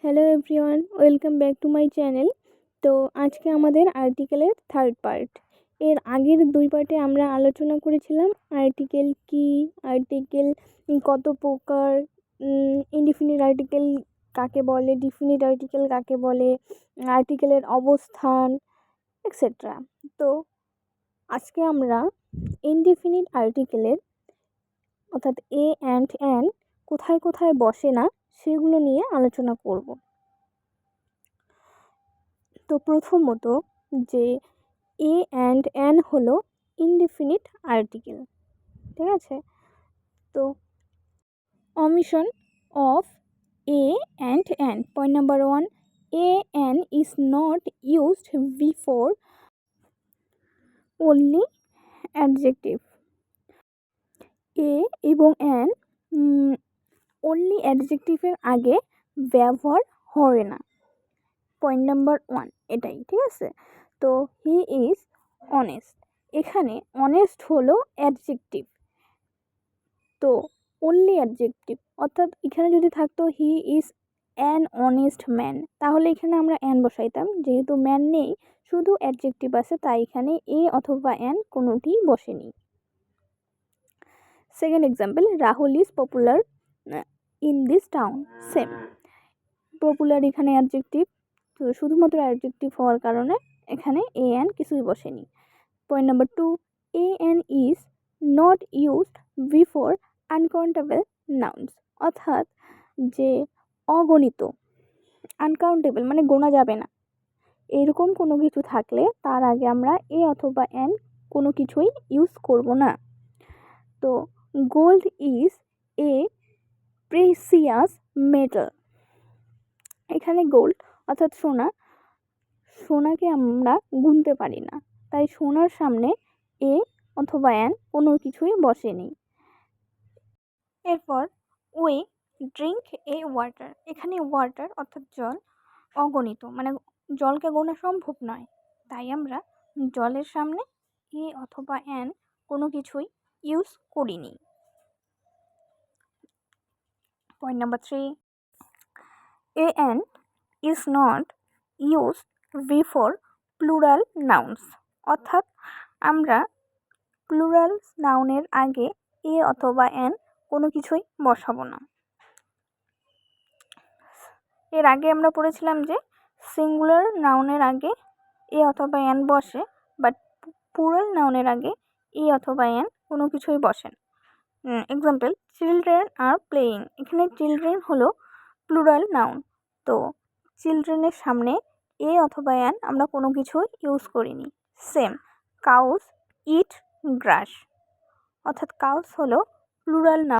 Hello everyone, welcome back to my channel. তো আজকে আমাদের আর্টিকেলের থার্ড পার্ট। এর আগের দুই পার্টে আমরা আলোচনা করেছিলাম আর্টিকেল কি, আর্টিকেল কত প্রকার, ইনডিফিনিট আর্টিকেল কাকে বলে, ডিফিনিট আর্টিকেল কাকে বলে, আর্টিকেলের অবস্থান এক্সেট্রা। তো আজকে আমরা ইনডিফিনিট আর্টিকেলের অর্থাৎ এ অ্যান্ড অ্যান কোথায় কোথায় বসে না সেগুলো নিয়ে আলোচনা করব। তো প্রথমত যে এ অ্যান্ড অ্যান হলো ইনডিফিনিট আর্টিকেল, ঠিক আছে। তো omission of a and an. Point number 1, a and is not used before only adjective. a এবং an only অ্যাডজেক্টিভের আগে ব্যবহার হয় না। পয়েন্ট নাম্বার 1 এটাই, ঠিক আছে। তো হি ইজ অনেস্ট, এখানে অনেস্ট হলো অ্যাডজেক্টিভ, তো অনলি অ্যাডজেক্টিভ, অর্থাৎ এখানে যদি থাকতো he is an honest man, তাহলে এখানে আমরা অ্যান বসাইতাম। যেহেতু ম্যান নেই, শুধু অ্যাডজেক্টিভ আছে, তাই এখানে এ অথবা অ্যান কোনোটিই বসেনি। Second example, Rahul is popular in this town. Same, popular এখানে অ্যাডজেক্টিভ, তো শুধুমাত্র অ্যাডজেক্টিভ হওয়ার কারণে এখানে এ অ্যান কিছুই বসেনি। Point number 2, a an is not used before uncountable nouns, অর্থাৎ যে অগণিত, আনকাউন্টেবল মানে গোনা যাবে না, এরকম কোনো কিছু থাকলে তার আগে আমরা এ অথবা অ্যান কোনো কিছুই ইউজ করব না। তো gold is a precious metal, এখানে গোল্ড অর্থাৎ সোনা, সোনাকে আমরা গুনতে পারি না, তাই সোনার সামনে এ অথবা অ্যান কোনো কিছুই বসেনি। এরপর উই ড্রিঙ্ক এ ওয়াটার, এখানে ওয়াটার অর্থাৎ জল অগণিত, মানে জলকে গোনা সম্ভব নয়, তাই আমরা জলের সামনে এ অথবা অ্যান কোনো কিছুই ইউজ করিনি। Point number 3, A an is not use before plural nouns, অর্থাৎ আমরা প্লুরাল নাউনের আগে এ অথবা অ্যান কোনো কিছুই বসাবো না। এর আগে আমরা পড়েছিলাম যে সিঙ্গুলার নাউনের আগে এ অথবা অ্যান বসে, বাট প্লুরাল নাউনের আগে এ অথবা অ্যান কোনো কিছুই বসে না। এক্সাম্পল, চিলড্রেন আর প্লেয়িং, এখানে চিলড্রেন হলো প্লুরাল নাউন, তো চিলড্রেনের সামনে এ অথবা অ্যান আমরা কোনো কিছুই ইউজ করিনি। সেম, কাউস ইট গ্রাস, অর্থাৎ কাউস হলো প্লুরাল নাউন,